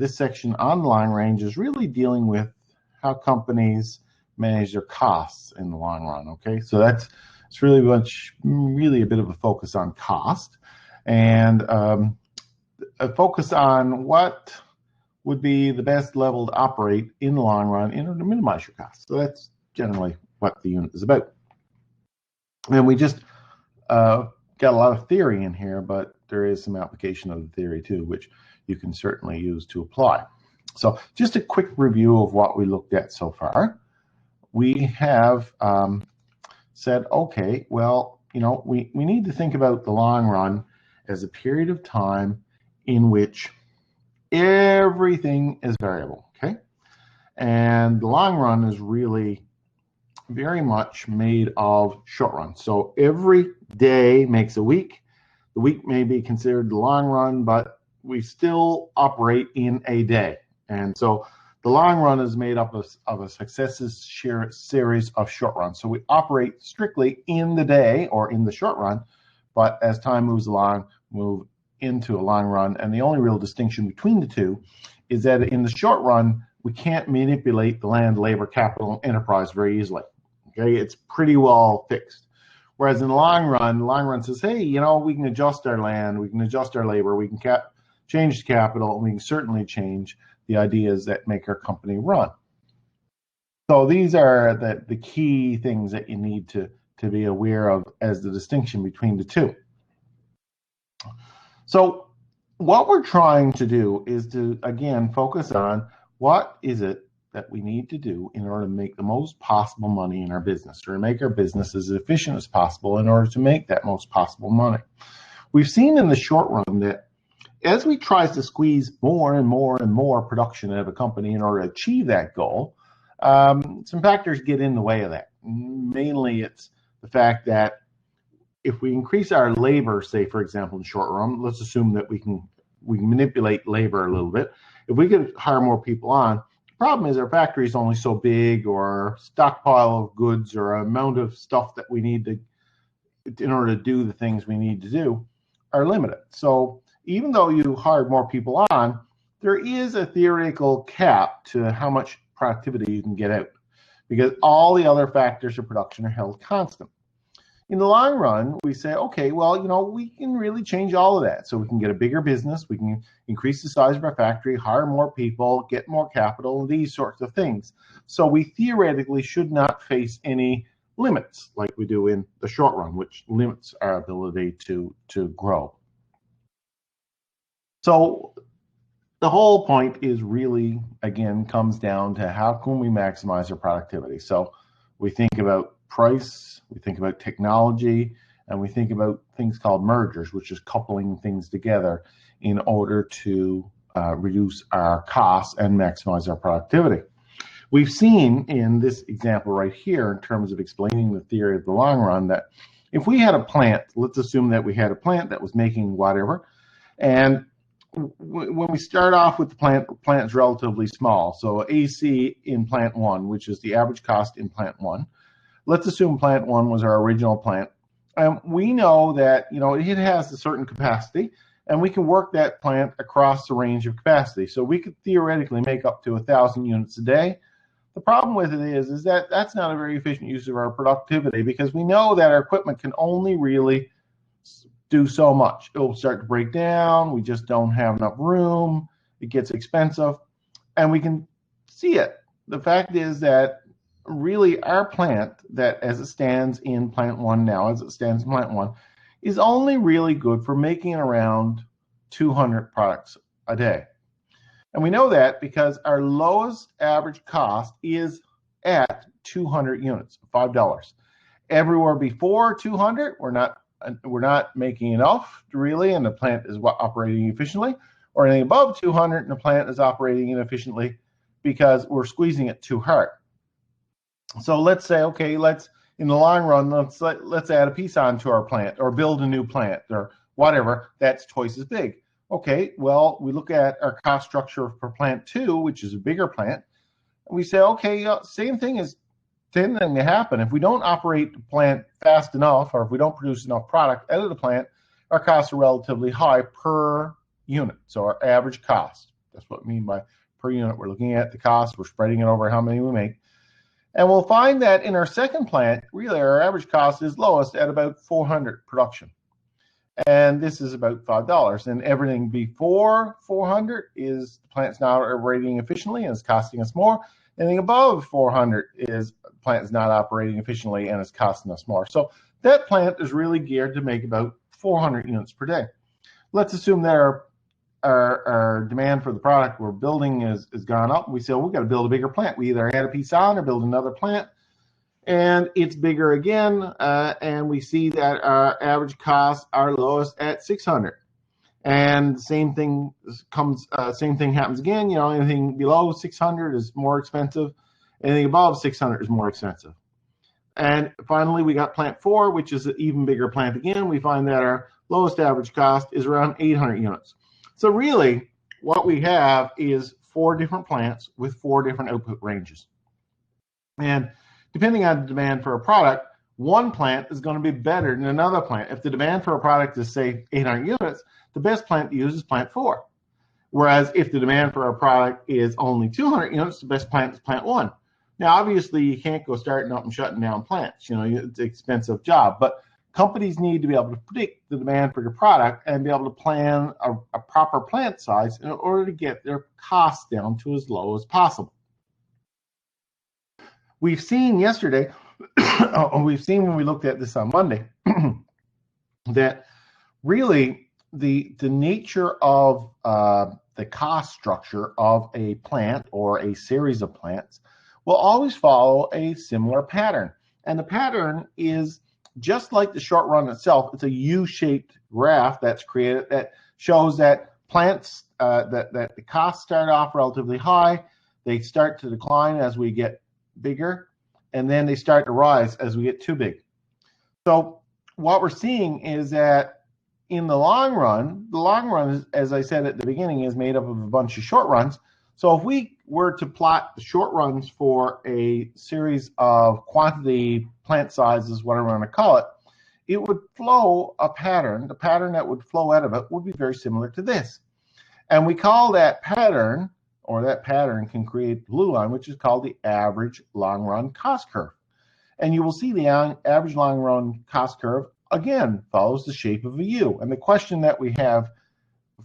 this section on the long range is really dealing with how companies manage their costs in the long run. Okay, so it's really a bit of a focus on cost, and a focus on what would be the best level to operate in the long run in order to minimize your costs. So that's generally what the unit is about. And we just got a lot of theory in here, but there is some application of the theory too, which you can certainly use to apply. So just a quick review of what we looked at so far. We have said, okay, well, we need to think about the long run as a period of time in which everything is variable, okay? And the long run is really very much made of short run. So every day makes a week. The week may be considered the long run, but we still operate in a day. And so the long run is made up of a successive series of short runs. So we operate strictly in the day or in the short run, but as time moves along, move into a long run. And the only real distinction between the two is that in the short run, we can't manipulate the land, labor, capital, and enterprise very easily. Okay, it's pretty well fixed. Whereas in the long run says, hey, we can adjust our land, we can adjust our labor, we can change the capital, and we can certainly change the ideas that make our company run. So these are the key things that you need to be aware of as the distinction between the two. So what we're trying to do is to, again, focus on what is it that we need to do in order to make the most possible money in our business, or to make our business as efficient as possible in order to make that most possible money. We've seen in the short run that as we try to squeeze more and more and more production out of a company in order to achieve that goal, some factors get in the way of that. Mainly it's the fact that if we increase our labor, say, for example, in the short run, let's assume that we can manipulate labor a little bit. If we could hire more people on, the problem is our factory is only so big, or stockpile of goods or amount of stuff that we need to, in order to do the things we need to do, are limited. So even though you hired more people on, there is a theoretical cap to how much productivity you can get out, because all the other factors of production are held constant. In the long run, we say, okay, well, we can really change all of that. So we can get a bigger business, we can increase the size of our factory, hire more people, get more capital, these sorts of things. So we theoretically should not face any limits like we do in the short run, which limits our ability to grow. So the whole point is really, again, comes down to how can we maximize our productivity. So we think about price, we think about technology, and we think about things called mergers, which is coupling things together in order to reduce our costs and maximize our productivity. We've seen in this example right here, in terms of explaining the theory of the long run, that if we had a plant, let's assume that we had a plant that was making whatever, and when we start off with the plant is relatively small. So AC in plant 1, which is the average cost in plant 1. Let's assume plant 1 was our original plant. We know that it has a certain capacity, and we can work that plant across the range of capacity. So we could theoretically make up to 1,000 units a day. The problem with it is that that's not a very efficient use of our productivity, because we know that our equipment can only really do so much. It'll start to break down. We just don't have enough room. It gets expensive, and we can see it. The fact is that really our plant, that as it stands in plant 1 now, is only really good for making around 200 products a day. And we know that because our lowest average cost is at 200 units, $5. Everywhere before 200, we're not making enough really, and the plant is operating efficiently, or anything above 200 and the plant is operating inefficiently because we're squeezing it too hard. So let's say, okay, in the long run, let's add a piece onto our plant, or build a new plant, or whatever that's twice as big. Okay, well, we look at our cost structure for plant 2, which is a bigger plant, and we say, okay, same thing to happen. If we don't operate the plant fast enough, or if we don't produce enough product out of the plant, our costs are relatively high per unit, so our average cost. That's what we mean by per unit. We're looking at the cost, we're spreading it over how many we make. And we'll find that in our second plant, really our average cost is lowest at about 400 production. And this is about $5. And everything before 400 is the plant's not operating efficiently and it's costing us more. Anything above 400 is the plant's not operating efficiently and it's costing us more. So that plant is really geared to make about 400 units per day. Let's assume that our demand for the product we're building is gone up. We say, well, we've got to build a bigger plant. We either add a piece on or build another plant, and it's bigger again, and we see that our average costs are lowest at 600. And same thing happens again. Anything below 600 is more expensive. Anything above 600 is more expensive. And finally, we got plant 4, which is an even bigger plant again. We find that our lowest average cost is around 800 units. So really, what we have is 4 different plants with 4 different output ranges. And depending on the demand for a product, one plant is going to be better than another plant. If the demand for a product is, say, 800 units, the best plant to use is plant 4. Whereas if the demand for a product is only 200 units, the best plant is plant 1. Now, obviously, you can't go starting up and shutting down plants. It's an expensive job. But companies need to be able to predict the demand for your product and be able to plan a proper plant size in order to get their costs down to as low as possible. We've seen yesterday, we've seen when we looked at this on Monday, that really the nature of the cost structure of a plant or a series of plants will always follow a similar pattern. And the pattern is just like the short run itself. It's a U-shaped graph that's created that shows that plants, that the costs start off relatively high, they start to decline as we get bigger, and then they start to rise as we get too big. So what we're seeing is that in the long run, as I said at the beginning, is made up of a bunch of short runs. So if we were to plot the short runs for a series of quantity plant sizes, whatever we want to call it, it would flow a pattern. The pattern that would flow out of it would be very similar to this. And we call that pattern, or that pattern can create the blue line, which is called the average long run cost curve. And you will see the average long run cost curve, again, follows the shape of a U. And the question that we have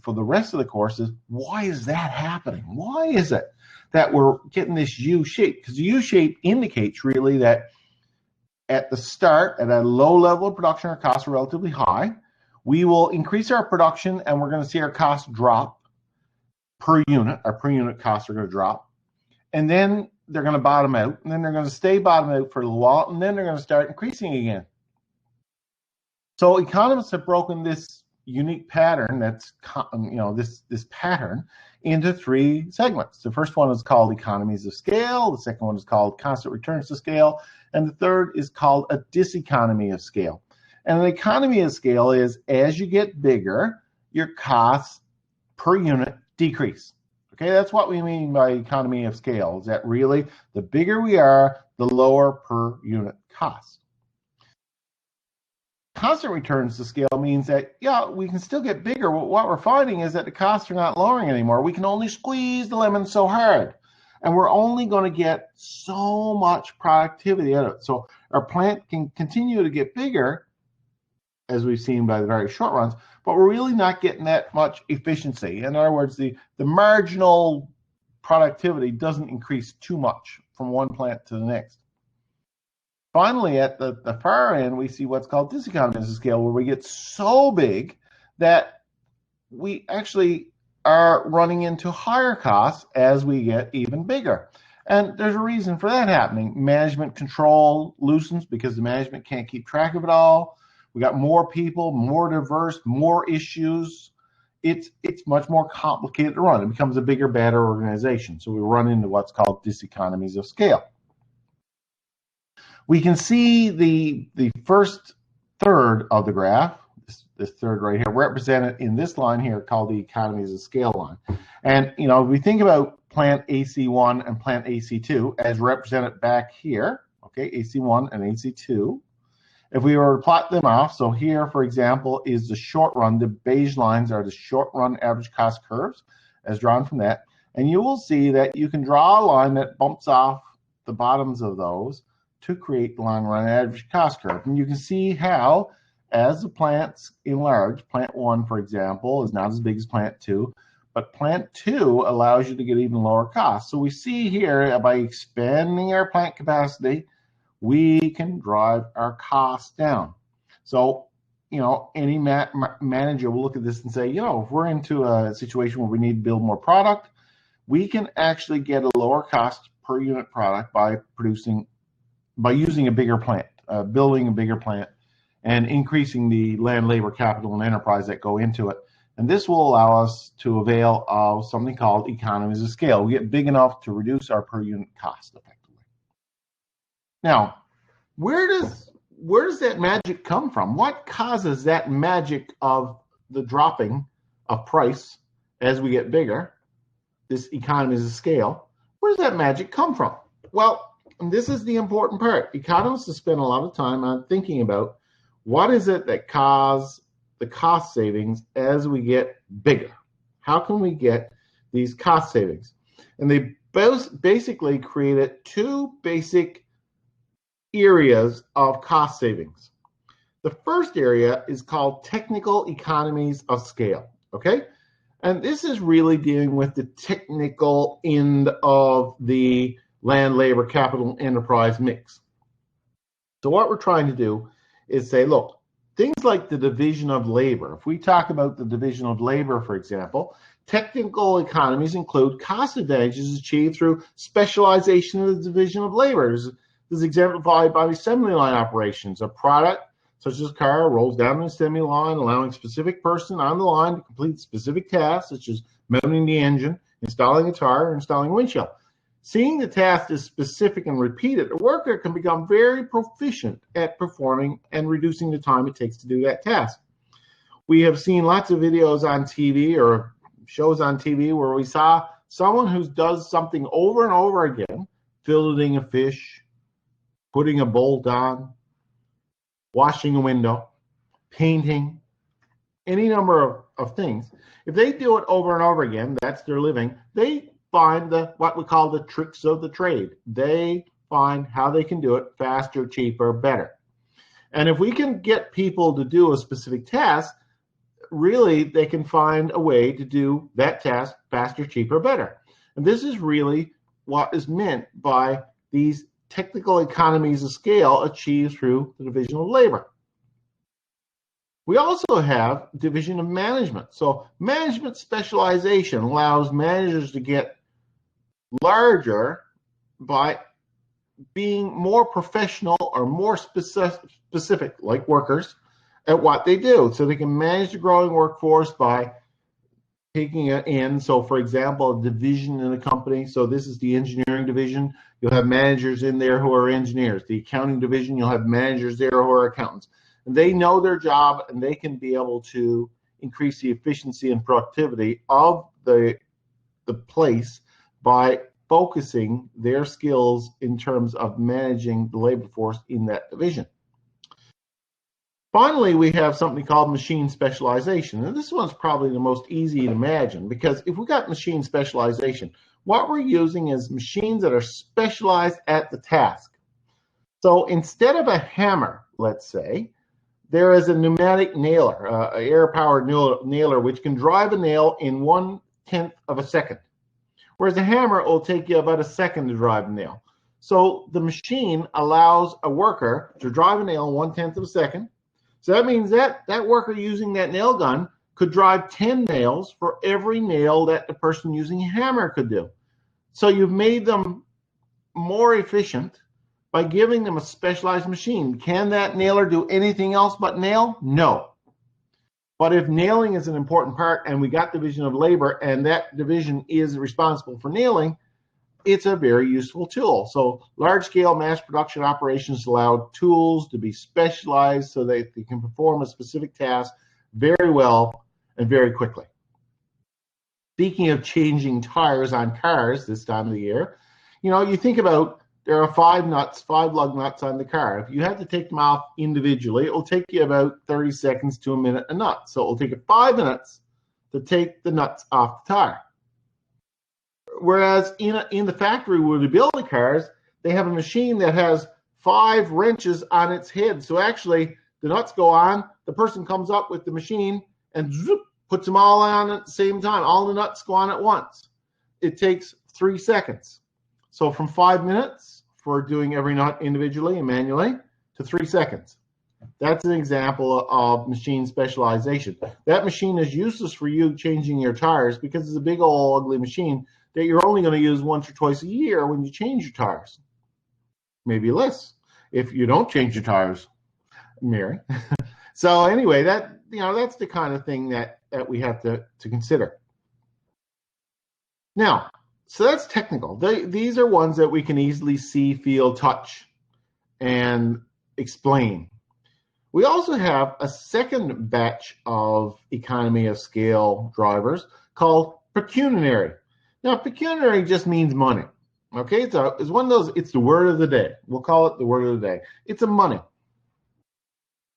for the rest of the course is, why is that happening? Why is it that we're getting this U shape? Because the U shape indicates really that at the start, at a low level of production, our costs are relatively high. We will increase our production and we're going to see our costs drop per unit. Our per unit costs are going to drop. And then they're going to bottom out. And then they're going to stay bottom out for a little while. And then they're going to start increasing again. So economists have broken this unique pattern, that's this pattern, into 3 segments. The first one is called economies of scale. The second one is called constant returns to scale, and the third is called a diseconomy of scale. And an economy of scale is, as you get bigger, your costs per unit decrease. Okay, that's what we mean by economy of scale. Is that really the bigger we are, the lower per unit cost. Constant returns to scale means that, yeah, we can still get bigger, but what we're finding is that the costs are not lowering anymore. We can only squeeze the lemon so hard, and we're only going to get so much productivity out of it. So our plant can continue to get bigger, as we've seen by the very short runs, but we're really not getting that much efficiency. In other words, the marginal productivity doesn't increase too much from one plant to the next. Finally, at the far end, we see what's called diseconomies of scale, where we get so big that we actually are running into higher costs as we get even bigger. And there's a reason for that happening. Management control loosens because the management can't keep track of it all. We got more people, more diverse, more issues. It's much more complicated to run. It becomes a bigger, better organization. So we run into what's called diseconomies of scale. We can see the first third of the graph, this third right here, represented in this line here called the economies of scale line. And, if we think about plant AC1 and plant AC2 as represented back here, okay, AC1 and AC2, if we were to plot them off, so here, for example, is the short run. The beige lines are the short run average cost curves. as drawn from that. And you will see that you can draw a line that bumps off the bottoms of those to create the long-run average cost curve. And you can see how, as the plants enlarge, plant 1, for example, is not as big as plant 2, but plant 2 allows you to get even lower costs. So we see here, by expanding our plant capacity, we can drive our costs down. So, you know, any manager will look at this and say, you know, if we're into a situation where we need to build more product, we can actually get a lower cost per unit product by using a bigger plant, building a bigger plant, and increasing the land, labor, capital, and enterprise that go into it. And this will allow us to avail of something called economies of scale. We get big enough to reduce our per unit cost effectively. Now, where does that magic come from? What causes that magic of the dropping of price as we get bigger, this economies of scale? Where does that magic come from? Well, and this is the important part. Economists have spent a lot of time on thinking about what is it that causes the cost savings as we get bigger. How can we get these cost savings? And they both basically created two basic areas of cost savings. The first area is called technical economies of scale, okay? And this is really dealing with the technical end of the land, labor, capital, enterprise mix. So what we're trying to do is say, look, things like the division of labor. If we talk about the division of labor, for example, technical economies include cost advantages achieved through specialization of the division of labor. This is exemplified by assembly line operations. A product, such as a car, rolls down an assembly line, allowing a specific person on the line to complete specific tasks, such as mounting the engine, installing a tire, or installing a windshield. Seeing the task is specific and repeated, a worker can become very proficient at performing and reducing the time it takes to do that task. We have seen lots of videos on TV or shows on TV where we saw someone who does something over and over again, filleting a fish, putting a bolt on, washing a window, painting, any number of things. If they do it over and over again, that's their living, they find what we call the tricks of the trade. They find how they can do it faster, cheaper, better. And if we can get people to do a specific task, really they can find a way to do that task faster, cheaper, better. And this is really what is meant by these technical economies of scale achieved through the division of labor. We also have division of management. So management specialization allows managers to get larger by being more professional or more specific, like workers, at what they do. So they can manage the growing workforce by taking it in. So for example, a division in a company. So this is the engineering division. You'll have managers in there who are engineers. The accounting division, you'll have managers there who are accountants. And they know their job and they can be able to increase the efficiency and productivity of the place by focusing their skills in terms of managing the labor force in that division. Finally, we have something called machine specialization. And this one's probably the most easy to imagine, because if we got machine specialization, what we're using is machines that are specialized at the task. So instead of a hammer, let's say, there is a pneumatic nailer, an air-powered nailer, which can drive a nail in 1/10 of a second. Whereas a hammer will take you about a second to drive a nail. So the machine allows a worker to drive a nail in 1/10 of a second. So that means that worker using that nail gun could drive 10 nails for every nail that the person using a hammer could do. So you've made them more efficient by giving them a specialized machine. Can that nailer do anything else but nail? No. But if nailing is an important part and we got division of labor and that division is responsible for nailing, it's a very useful tool. So large-scale mass production operations allow tools to be specialized so that they can perform a specific task very well and very quickly. Speaking of changing tires on cars this time of the year, you know, you think about there are 5 lug nuts on the car. If you have to take them off individually, it will take you about 30 seconds to a minute a nut. So it will take you 5 minutes to take the nuts off the tire. Whereas in the factory where they build the cars, they have a machine that has 5 wrenches on its head. So actually, the nuts go on, the person comes up with the machine and zoop, puts them all on at the same time. All the nuts go on at once. It takes 3 seconds. So from 5 minutes for doing every nut individually and manually to 3 seconds. That's an example of machine specialization. That machine is useless for you changing your tires because it's a big old ugly machine that you're only going to use once or twice a year when you change your tires. Maybe less if you don't change your tires, Mary. So anyway, that's the kind of thing that we have to consider. Now, so that's technical. These are ones that we can easily see, feel, touch, and explain. We also have a second batch of economy of scale drivers called pecuniary. Now, pecuniary just means money. Okay, it's one of those, it's the word of the day. We'll call it the word of the day. It's a money.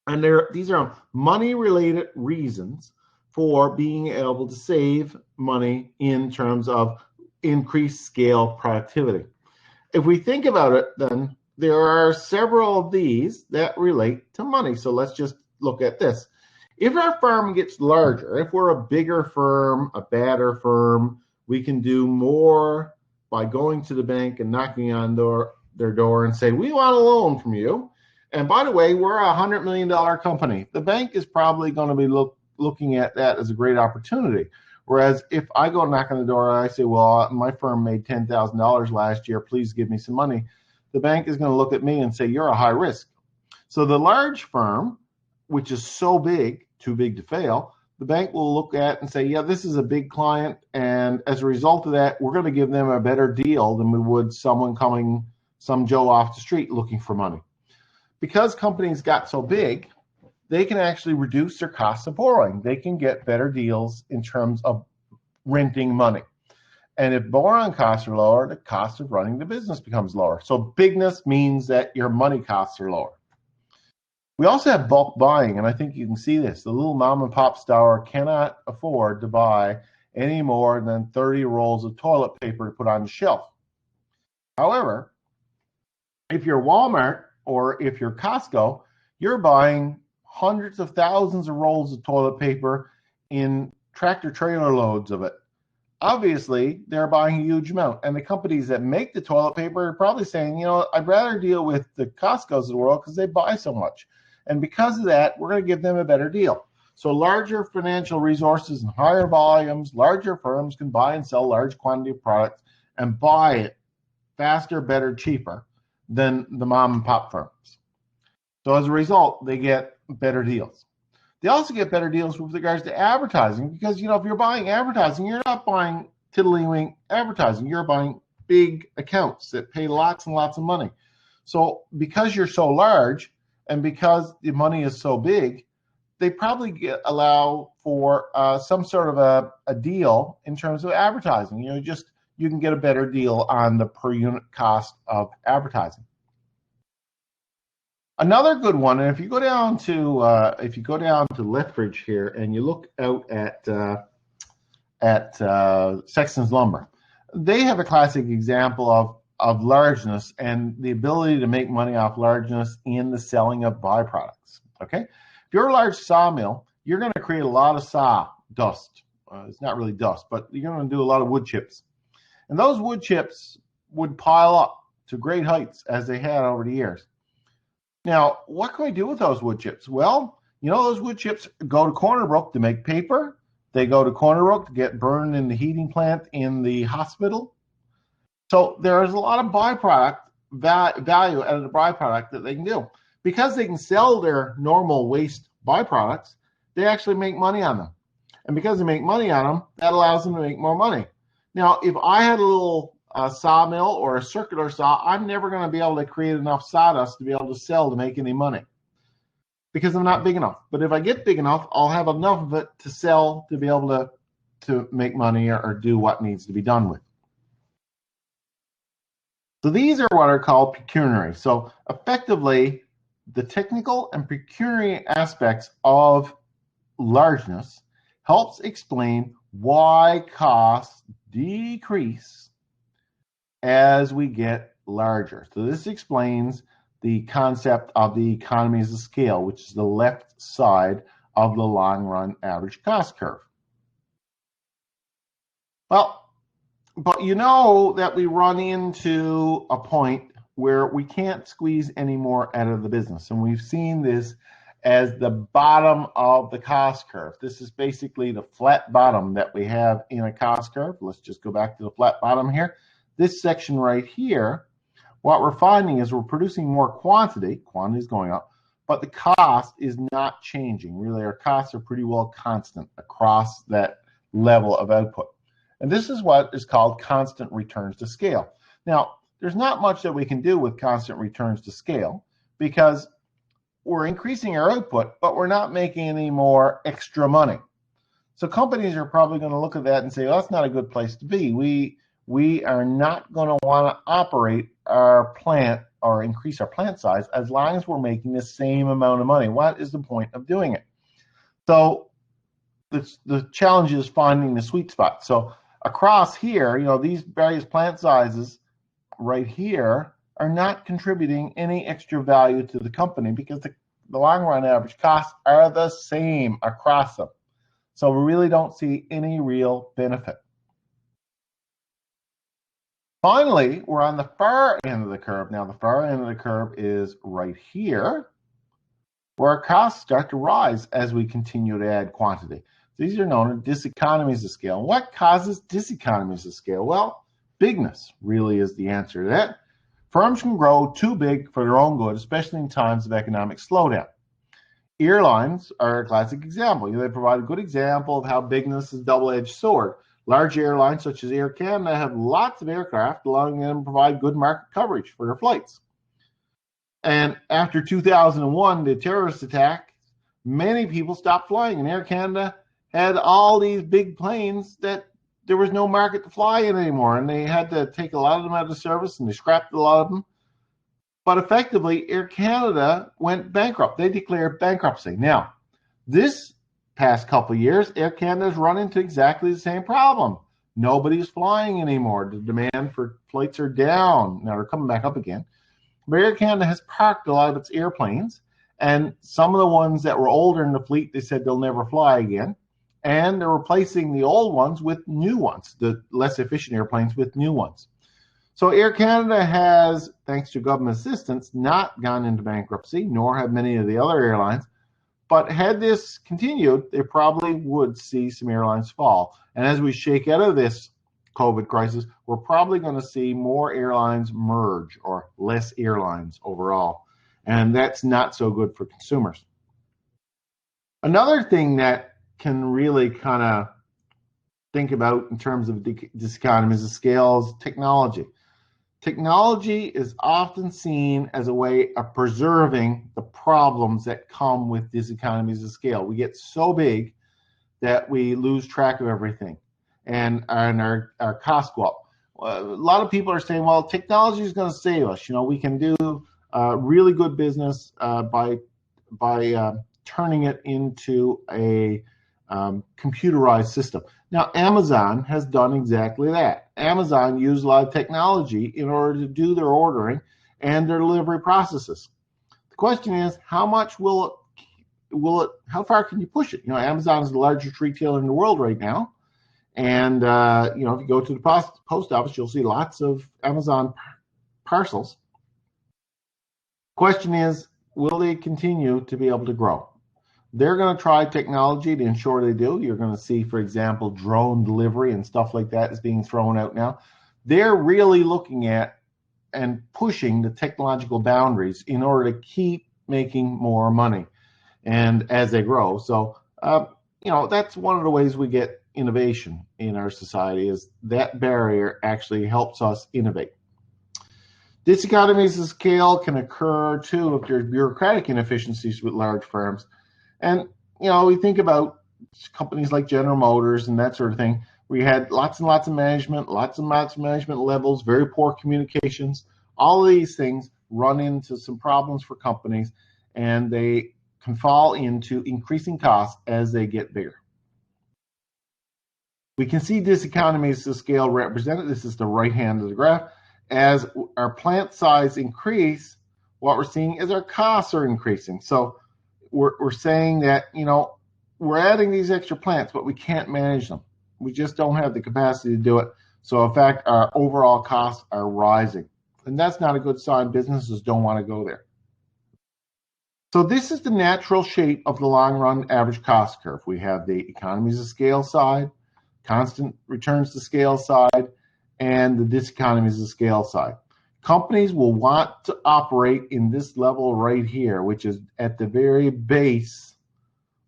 And these are money-related reasons for being able to save money in terms of increased scale productivity. If we think about it, then there are several of these that relate to money. So let's just look at this. If our firm gets larger, if we're a bigger firm, a badder firm, we can do more by going to the bank and knocking on their door and say, we want a loan from you. And by the way, we're a $100 million company. The bank is probably going to be looking at that as a great opportunity. Whereas if I go knock on the door and I say, well, my firm made $10,000 last year, please give me some money, the bank is going to look at me and say, you're a high risk. So the large firm, which is so big, too big to fail, the bank will look at and say, yeah, this is a big client, and as a result of that, we're going to give them a better deal than we would some Joe off the street looking for money. Because companies got so big, they can actually reduce their cost of borrowing. They can get better deals in terms of renting money. And if borrowing costs are lower, the cost of running the business becomes lower. So bigness means that your money costs are lower. We also have bulk buying, and I think you can see this. The little mom and pop store cannot afford to buy any more than 30 rolls of toilet paper to put on the shelf. However, if you're Walmart or if you're Costco, you're buying hundreds of thousands of rolls of toilet paper in tractor trailer loads of it. Obviously, they're buying a huge amount. And the companies that make the toilet paper are probably saying, I'd rather deal with the Costco's of the world because they buy so much. And because of that, we're going to give them a better deal. So larger financial resources and higher volumes, larger firms can buy and sell large quantity of products and buy it faster, better, cheaper than the mom and pop firms. So as a result, they get better deals. They also get better deals with regards to advertising because, if you're buying advertising, you're not buying tiddlywink advertising. You're buying big accounts that pay lots and lots of money. So because you're so large and because the money is so big, they probably allow for some sort of a deal in terms of advertising. You can get a better deal on the per unit cost of advertising. Another good one, and if you go down to Lethbridge here and you look out at Sexton's Lumber, they have a classic example of largeness and the ability to make money off largeness in the selling of byproducts. Okay, if you're a large sawmill, you're going to create a lot of saw dust. It's not really dust, but you're going to do a lot of wood chips, and those wood chips would pile up to great heights as they had over the years. Now, what can we do with those wood chips? Well, those wood chips go to Corner Brook to make paper. They go to Corner Brook to get burned in the heating plant in the hospital. So there's a lot of byproduct value out of the byproduct that they can do. Because they can sell their normal waste byproducts, they actually make money on them. And because they make money on them, that allows them to make more money. Now, if I had a little sawmill or a circular saw, I'm never going to be able to create enough sawdust to be able to sell to make any money because I'm not big enough. But if I get big enough, I'll have enough of it to sell to be able to make money or do what needs to be done with. So these are what are called pecuniary. So effectively, the technical and pecuniary aspects of largeness helps explain why costs decrease as we get larger. So this explains the concept of the economies of scale, which is the left side of the long run average cost curve. Well, but you know that we run into a point where we can't squeeze any more out of the business. And we've seen this as the bottom of the cost curve. This is basically the flat bottom that we have in a cost curve. Let's just go back to the flat bottom here. This section right here, what we're finding is we're producing more quantity is going up, but the cost is not changing. Really, our costs are pretty well constant across that level of output. And this is what is called constant returns to scale. Now, there's not much that we can do with constant returns to scale because we're increasing our output, but we're not making any more extra money. So companies are probably going to look at that and say, well, that's not a good place to be. We are not going to want to operate our plant or increase our plant size as long as we're making the same amount of money. What is the point of doing it? So the challenge is finding the sweet spot. So across here, you know, these various plant sizes right here are not contributing any extra value to the company because the long run average costs are the same across them. So we really don't see any real benefit. Finally, we're on the far end of the curve. Now, the far end of the curve is right here, where our costs start to rise as we continue to add quantity. These are known as diseconomies of scale. What causes diseconomies of scale? Well, bigness really is the answer to that. Firms can grow too big for their own good, especially in times of economic slowdown. Airlines are a classic example. They provide a good example of how bigness is a double-edged sword. Large airlines such as Air Canada have lots of aircraft, allowing them to provide good market coverage for their flights. And after 2001, the terrorist attack, many people stopped flying, and Air Canada had all these big planes that there was no market to fly in anymore, and they had to take a lot of them out of service, and they scrapped a lot of them. But effectively, Air Canada went bankrupt. They declared bankruptcy. Now, this past couple of years, Air Canada's run into exactly the same problem. Nobody's flying anymore. The demand for flights are down. Now they're coming back up again. But Air Canada has parked a lot of its airplanes, and some of the ones that were older in the fleet, they said they'll never fly again. And they're replacing the old ones with new ones, the less efficient airplanes with new ones. So Air Canada has, thanks to government assistance, not gone into bankruptcy, nor have many of the other airlines. But had this continued, they probably would see some airlines fall. And as we shake out of this COVID crisis, we're probably going to see more airlines merge or less airlines overall. And that's not so good for consumers. Another thing that can really kind of think about in terms of diseconomies of scale is technology. Technology is often seen as a way of preserving the problems that come with diseconomies of scale. We get so big that we lose track of everything, and our costs go up. A lot of people are saying, well, technology is going to save us. You know, we can do really good business by turning it into a computerized system. Now, Amazon has done exactly that. Amazon used a lot of technology in order to do their ordering and their delivery processes. The question is, how much will it, how far can you push it? You know, Amazon is the largest retailer in the world right now. And, you know, if you go to the post office, you'll see lots of Amazon parcels. Question is, will they continue to be able to grow? They're going to try technology to ensure they do. You're going to see, for example, drone delivery and stuff like that is being thrown out now. They're really looking at and pushing the technological boundaries in order to keep making more money and as they grow. So, you know, that's one of the ways we get innovation in our society, is that barrier actually helps us innovate. Diseconomies of scale can occur, too, if there's bureaucratic inefficiencies with large firms. And, you know, we think about companies like General Motors and that sort of thing. We had lots and lots of management, lots and lots of management levels, very poor communications. All of these things run into some problems for companies, and they can fall into increasing costs as they get bigger. We can see diseconomies of scale represented. This is the right hand of the graph. as our plant size increase, what we're seeing is our costs are increasing. So we're saying that, we're adding these extra plants, but we can't manage them. We just don't have the capacity to do it. So in fact, our overall costs are rising. And that's not a good sign. Businesses don't want to go there. So this is the natural shape of the long run average cost curve. We have the economies of scale side, constant returns to scale side, and the diseconomies of scale side. Companies will want to operate in this level right here, which is at the very base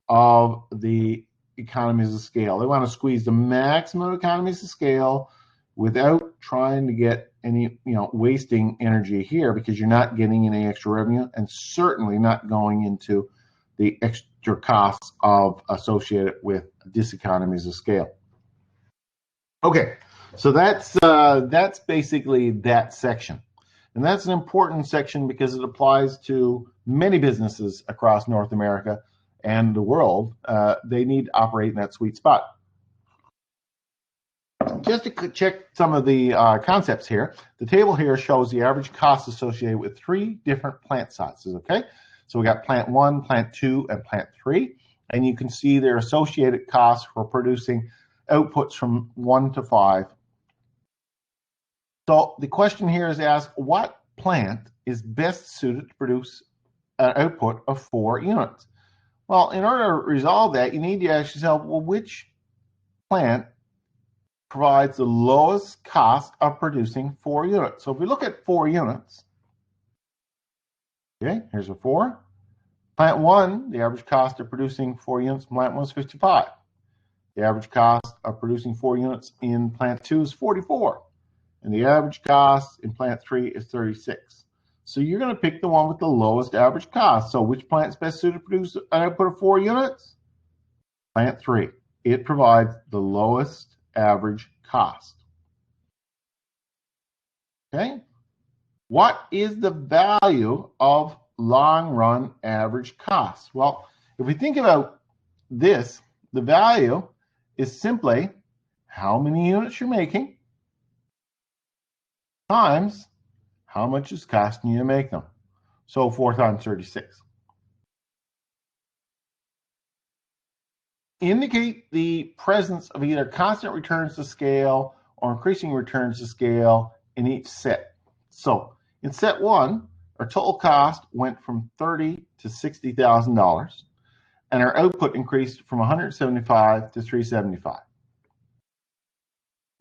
of the economies of scale. They want to squeeze the maximum economies of scale without trying to get any, wasting energy here, because you're not getting any extra revenue and certainly not going into the extra costs associated with diseconomies of scale. Okay, so that's basically that section. And that's an important section because it applies to many businesses across North America and the world. They need to operate in that sweet spot. Just to check some of the concepts here, the table here shows the average cost associated with 3 different plant sizes, okay? So we got plant 1, plant 2, and plant 3, and you can see their associated costs for producing outputs from 1 to 5. So the question here is asked, what plant is best suited to produce an output of 4 units? Well, in order to resolve that, you need to ask yourself, well, which plant provides the lowest cost of producing 4 units? So if we look at 4 units, okay, here's a 4. Plant 1, the average cost of producing 4 units in plant 1 is 55. The average cost of producing 4 units in plant 2 is 44. And the average cost in plant 3 is 36. So you're going to pick the one with the lowest average cost. So which plant is best suited to produce an output of 4 units? Plant 3. It provides the lowest average cost. Okay? What is the value of long run average cost? Well, if we think about this, the value is simply how many units you're making times how much it's costing you to make them. So 4 times 36. Indicate the presence of either constant returns to scale or increasing returns to scale in each set. So in set 1, our total cost went from $30,000 to $60,000, and our output increased from 175 to 375.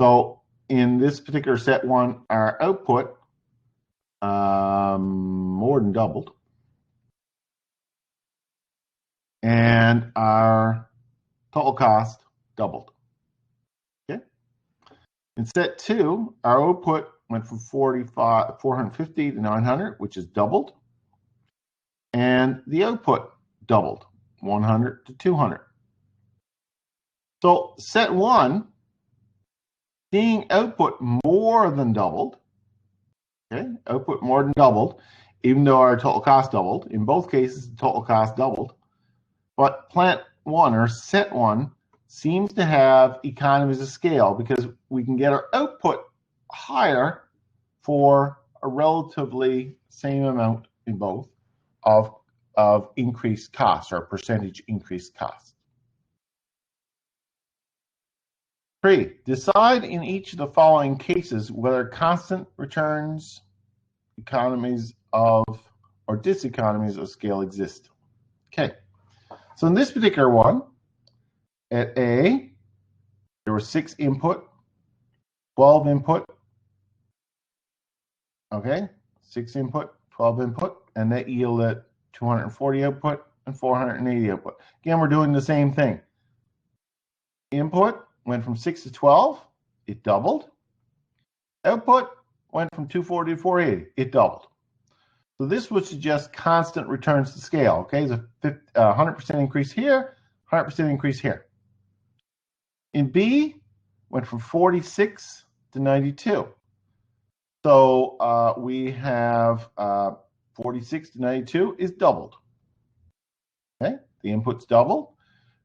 So in this particular set 1, our output more than doubled, and our total cost doubled. Okay. In set 2, our output went from 450 to 900, which is doubled, and the output doubled, 100 to 200. So set 1, seeing output more than doubled, okay, output more than doubled, even though our total cost doubled. In both cases, the total cost doubled. But plant 1 or set 1 seems to have economies of scale because we can get our output higher for a relatively same amount in both of increased costs or percentage increased costs. 3, decide in each of the following cases whether constant returns, economies of, or diseconomies of scale exist. Okay, so in this particular one, at A, there were 6 input, 12 input, okay, 6 input, 12 input, and that yielded 240 output and 480 output. Again, we're doing the same thing. Input went from 6 to 12, it doubled. Output went from 240 to 480, it doubled. So this would suggest constant returns to scale, okay? There's a 100% increase here, 100% increase here. In B, went from 46 to 92. So we have 46 to 92 is doubled. Okay, the input's doubled.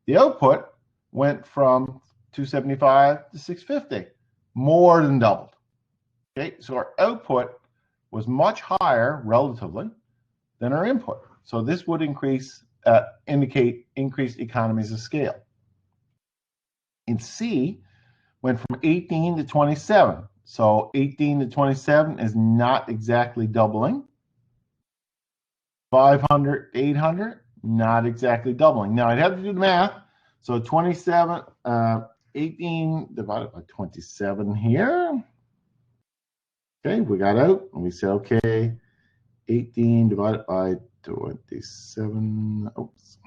The output went from 275 to 650, more than doubled. Okay, so our output was much higher relatively than our input. So this would indicate increased economies of scale. In C, went from 18 to 27. So 18 to 27 is not exactly doubling. 500, 800, not exactly doubling. Now I'd have to do the math. So 27, 18 divided by 27 here. Okay, we got out and we said, okay, 18 divided by 27. Oops.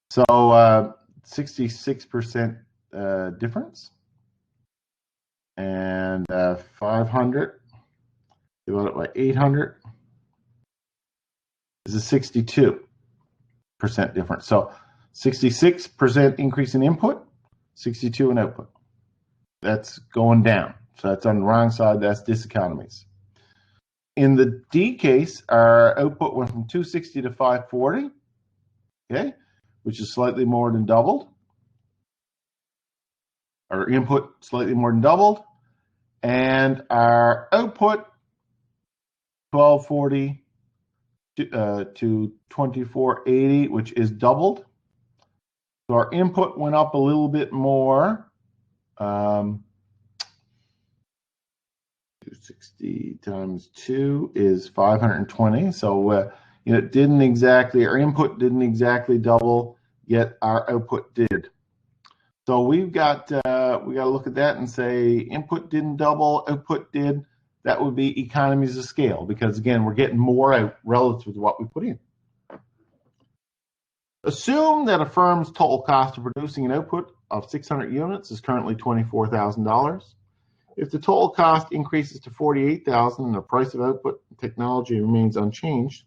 So 66% difference. And 500 divided by 800 is a 62% difference. So 66% increase in input, 62 in output. That's going down. So that's on the wrong side. That's diseconomies. In the D case, our output went from 260 to 540, okay, which is slightly more than doubled. Our input slightly more than doubled. And our output, 1240 to 2480, which is doubled. So our input went up a little bit more. 260 times 2 is 520. So it didn't exactly, our input didn't exactly double, yet our output did. So we got to look at that and say input didn't double, output did. That would be economies of scale, because again, we're getting more out relative to what we put in. Assume that a firm's total cost of producing an output of 600 units is currently $24,000. If the total cost increases to $48,000 and the price of output and technology remains unchanged,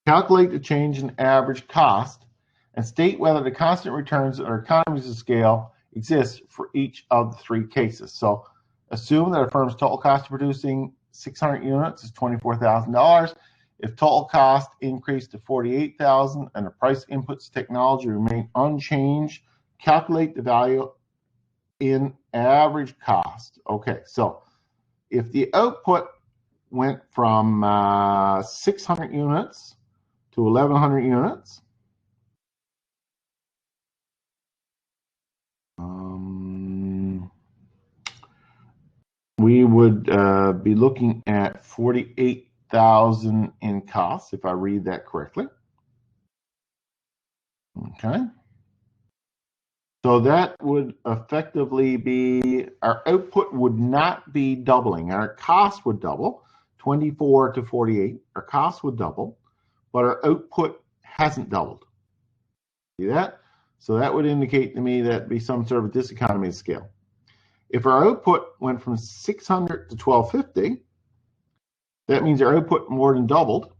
calculate the change in average cost and state whether the constant returns or economies of scale exist for each of the three cases. So assume that a firm's total cost of producing 600 units is $24,000. If total cost increased to $48,000 and the price inputs technology remain unchanged, calculate the value in average cost. Okay, so if the output went from 600 units to 1,100 units, we would be looking at 48,000 in costs, if I read that correctly. Okay. So that would effectively be, our output would not be doubling. Our cost would double, 24 to 48. Our cost would double, but our output hasn't doubled. See that? So that would indicate to me that be some sort of diseconomy of scale. If our output went from 600 to 1250, that means our output more than doubled,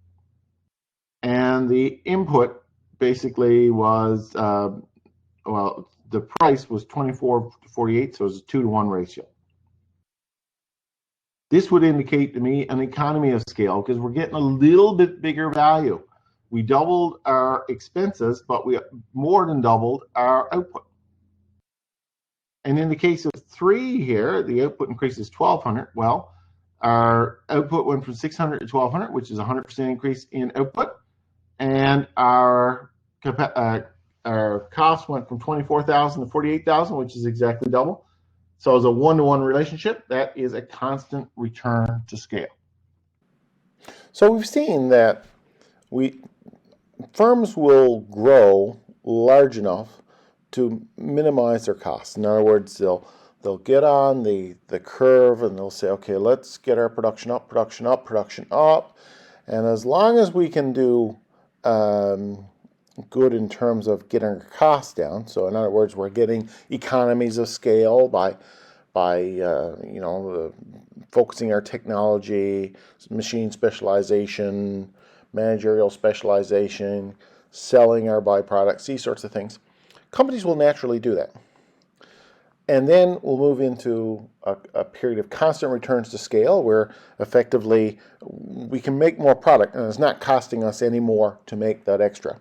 and the input basically was, well, the price was 24 to 48, so it was a 2-to-1 ratio. This would indicate to me an economy of scale because we're getting a little bit bigger value. We doubled our expenses, but we more than doubled our output. And in the case of 3 here, the output increases 1,200. Well, our output went from 600 to 1,200, which is a 100% increase in output. And our cost went from 24,000 to 48,000, which is exactly double. So as a 1-to-1 relationship, that is a constant return to scale. So we've seen that firms will grow large enough to minimize their costs. In other words, they'll get on the curve and they'll say, okay, let's get our production up. And as long as we can do good in terms of getting our costs down, so in other words, we're getting economies of scale by focusing our technology, machine specialization, managerial specialization, selling our byproducts, these sorts of things. Companies will naturally do that. And then we'll move into a period of constant returns to scale where effectively we can make more product and it's not costing us any more to make that extra.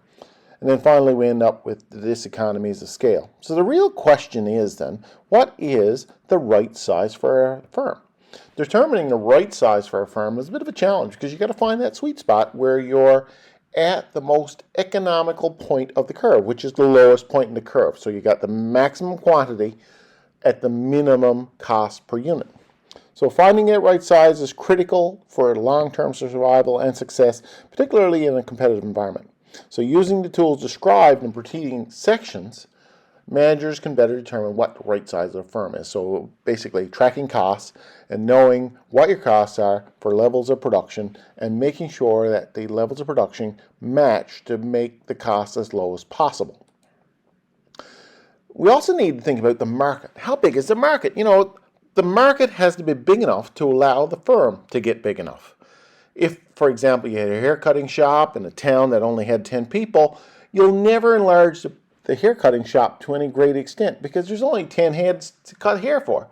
And then finally, we end up with the diseconomies of scale. So the real question is then, what is the right size for a firm? Determining the right size for a firm is a bit of a challenge because you've got to find that sweet spot where you're at the most economical point of the curve, which is the lowest point in the curve. So you got the maximum quantity at the minimum cost per unit. So finding that right size is critical for long-term survival and success, particularly in a competitive environment. So using the tools described in preceding sections, managers can better determine what the right size of a firm is. So basically tracking costs and knowing what your costs are for levels of production and making sure that the levels of production match to make the cost as low as possible. We also need to think about the market. How big is the market? The market has to be big enough to allow the firm to get big enough. If, for example, you had a haircutting shop in a town that only had 10 people, you'll never enlarge the haircutting shop to any great extent because there's only 10 heads to cut hair for.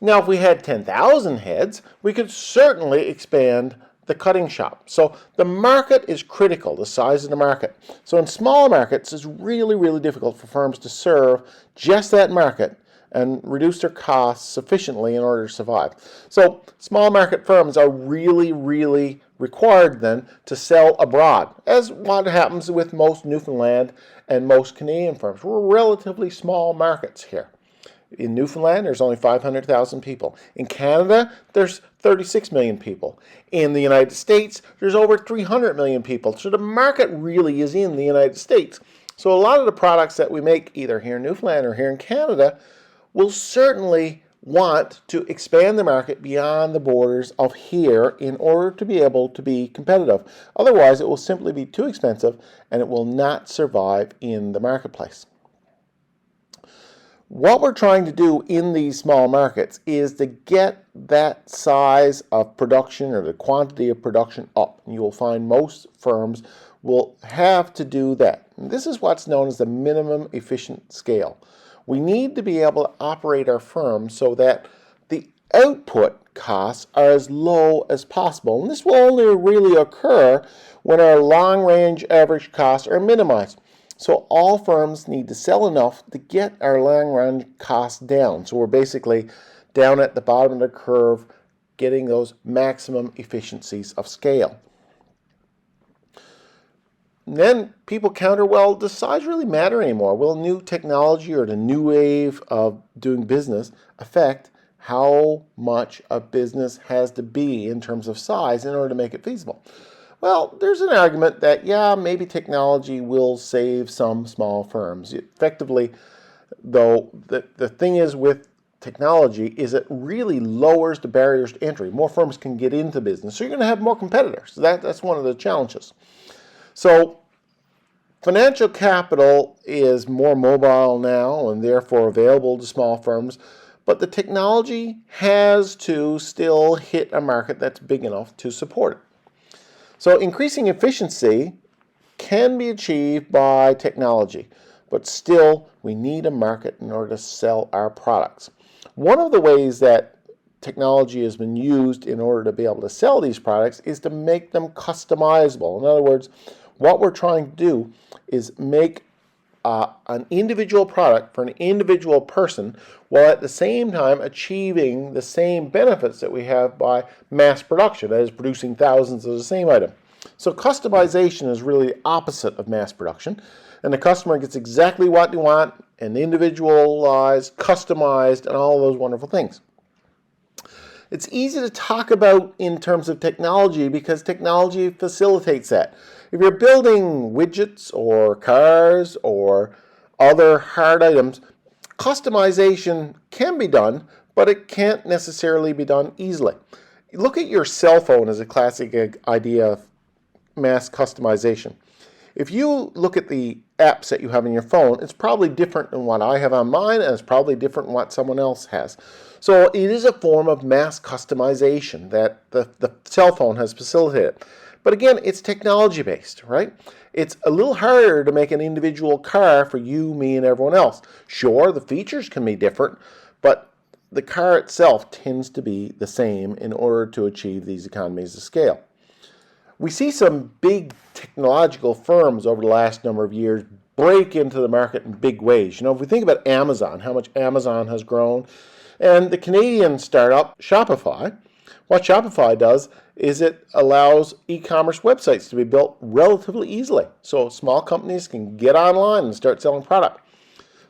Now, if we had 10,000 heads, we could certainly expand the cutting shop. So the market is critical, the size of the market. So in smaller markets, it's really, really difficult for firms to serve just that market and reduce their costs sufficiently in order to survive. So small market firms are really, really required then to sell abroad, as what happens with most Newfoundland and most Canadian firms. We're relatively small markets here. In Newfoundland, there's only 500,000 people. In Canada, there's 36 million people. In the United States, there's over 300 million people. So the market really is in the United States. So a lot of the products that we make either here in Newfoundland or here in Canada will certainly want to expand the market beyond the borders of here in order to be able to be competitive. Otherwise, it will simply be too expensive and it will not survive in the marketplace. What we're trying to do in these small markets is to get that size of production or the quantity of production up. You will find most firms will have to do that. And this is what's known as the minimum efficient scale. We need to be able to operate our firm so that the output costs are as low as possible. And this will only really occur when our long-range average costs are minimized. So all firms need to sell enough to get our long-range costs down. So we're basically down at the bottom of the curve, getting those maximum efficiencies of scale. And then people counter, well, does size really matter anymore? Will new technology or the new wave of doing business affect how much a business has to be in terms of size in order to make it feasible? Well, there's an argument that, yeah, maybe technology will save some small firms. Effectively, though, the thing is with technology is it really lowers the barriers to entry. More firms can get into business, so you're going to have more competitors. That's one of the challenges. So financial capital is more mobile now and therefore available to small firms, but the technology has to still hit a market that's big enough to support it. So increasing efficiency can be achieved by technology, but still we need a market in order to sell our products. One of the ways that technology has been used in order to be able to sell these products is to make them customizable. In other words, what we're trying to do is make an individual product for an individual person while at the same time achieving the same benefits that we have by mass production, that is producing thousands of the same item. So customization is really the opposite of mass production, and the customer gets exactly what they want, and individualized, customized, and all those wonderful things. It's easy to talk about in terms of technology because technology facilitates that. If you're building widgets or cars or other hard items, customization can be done, but it can't necessarily be done easily. Look at your cell phone as a classic idea of mass customization. If you look at the apps that you have on your phone, it's probably different than what I have on mine, and it's probably different than what someone else has. So it is a form of mass customization that the cell phone has facilitated. But again, it's technology-based, right? It's a little harder to make an individual car for you, me, and everyone else. Sure, the features can be different, but the car itself tends to be the same in order to achieve these economies of scale. We see some big technological firms over the last number of years break into the market in big ways. If we think about Amazon, how much Amazon has grown, and the Canadian startup Shopify, what Shopify does is it allows e-commerce websites to be built relatively easily. So small companies can get online and start selling product.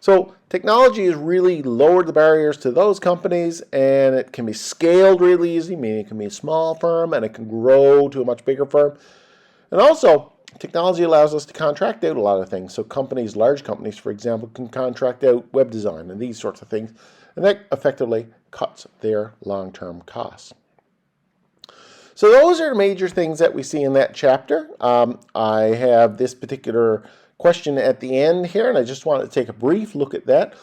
So technology has really lowered the barriers to those companies, and it can be scaled really easy, meaning it can be a small firm and it can grow to a much bigger firm. And also, technology allows us to contract out a lot of things. So companies, large companies, for example, can contract out web design and these sorts of things, and that effectively cuts their long-term costs. So those are major things that we see in that chapter. I have this particular question at the end here, and I just want to take a brief look at that.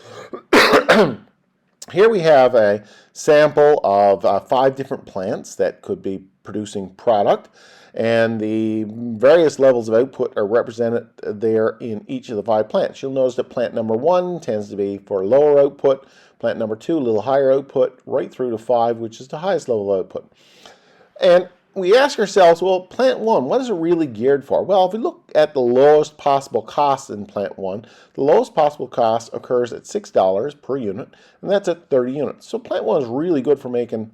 Here we have a sample of 5 different plants that could be producing product, and the various levels of output are represented there in each of the 5 plants. You'll notice that plant number 1 tends to be for lower output, plant number 2 a little higher output, right through to 5, which is the highest level of output. And we ask ourselves, well, plant 1, what is it really geared for? Well, if we look at the lowest possible cost in plant 1, the lowest possible cost occurs at $6 per unit, and that's at 30 units. So plant 1 is really good for making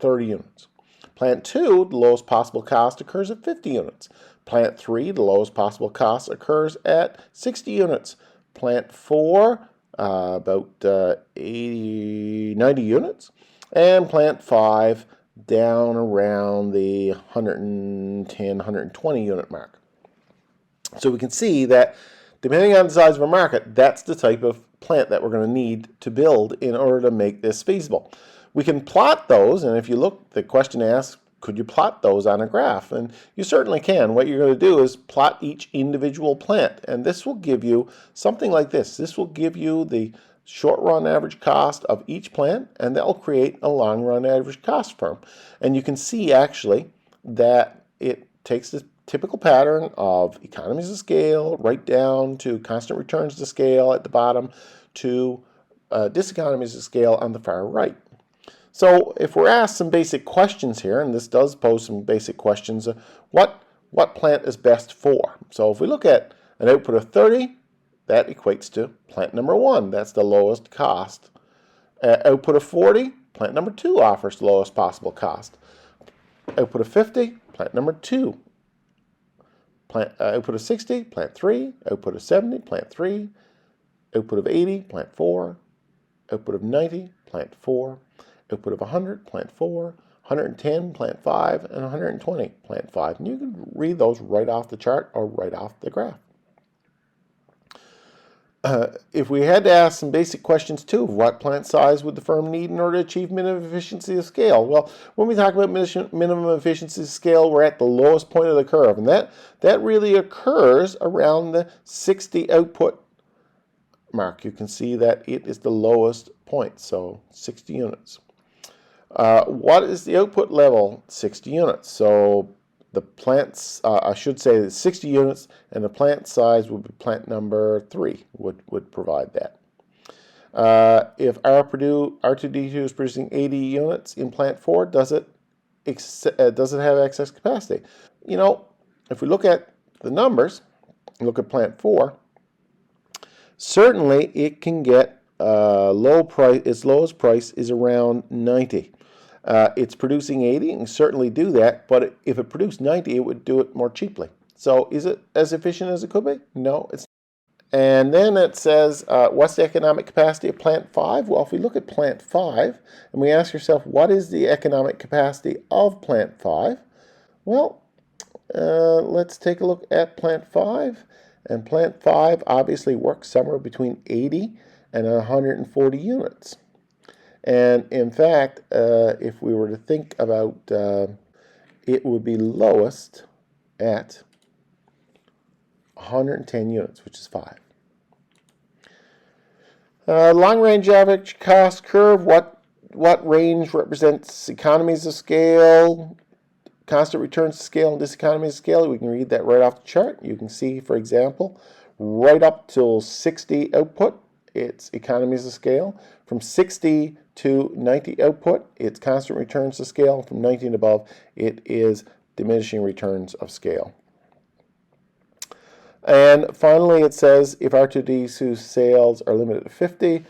30 units. Plant 2, the lowest possible cost occurs at 50 units. Plant 3, the lowest possible cost occurs at 60 units. Plant 4, about 90 units. And plant 5, down around the 110, 120 unit mark. So we can see that depending on the size of our market, that's the type of plant that we're going to need to build in order to make this feasible. We can plot those, and if you look, the question asks, could you plot those on a graph? And you certainly can. What you're going to do is plot each individual plant, and this will give you something like this. This will give you the short-run average cost of each plant, and that will create a long-run average cost firm. And you can see actually that it takes the typical pattern of economies of scale right down to constant returns to scale at the bottom to diseconomies of scale on the far right. So if we're asked some basic questions here, and this does pose some basic questions, what plant is best for? So if we look at an output of 30, that equates to plant number 1. That's the lowest cost. Output of 40, plant number 2 offers the lowest possible cost. Output of 50, plant number 2. Output of 60, plant 3. Output of 70, plant 3. Output of 80, plant 4. Output of 90, plant 4. Output of 100, plant 4. 110, plant 5. And 120, plant 5. And you can read those right off the chart or right off the graph. If we had to ask some basic questions too, what plant size would the firm need in order to achieve minimum efficiency of scale? Well, when we talk about minimum efficiency of scale, we're at the lowest point of the curve, and that really occurs around the 60 output mark. You can see that it is the lowest point, so 60 units. What is the output level? 60 units. So the plants, I should say 60 units, and the plant size would be plant number 3 would provide that. If R2D2 is producing 80 units in plant 4, does it have excess capacity? If we look at the numbers, look at plant 4, certainly it can get low price. Its lowest price is around 90. It's producing 80 and can certainly do that, but if it produced 90, it would do it more cheaply. So is it as efficient as it could be? No, it's not. And then it says, what's the economic capacity of plant 5? Well, if we look at plant 5 and we ask ourselves, what is the economic capacity of plant 5? Well, let's take a look at plant 5. And plant 5 obviously works somewhere between 80 and 140 units. And in fact, if we were to think about it would be lowest at 110 units, which is 5. Long-range average cost curve, what range represents economies of scale, constant returns to scale, and diseconomies of scale? We can read that right off the chart. You can see, for example, right up till 60 output, it's economies of scale. From 60 to 90 output, it's constant returns to scale. From 90 and above, it is diminishing returns of scale. And finally, it says if R2D2 sales are limited to 50,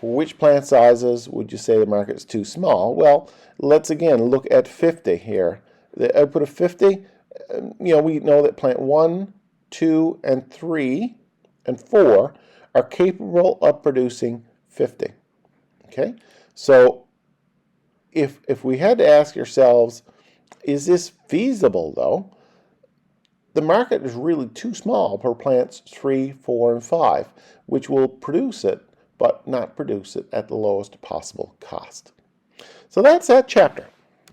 for which plant sizes would you say the market is too small? Well, let's again look at 50 here. The output of 50, we know that plant 1, 2, and 3, and 4 are capable of producing 50. Okay, so if we had to ask ourselves, is this feasible though? The market is really too small for plants 3, 4, and 5, which will produce it, but not produce it at the lowest possible cost. So that's that chapter.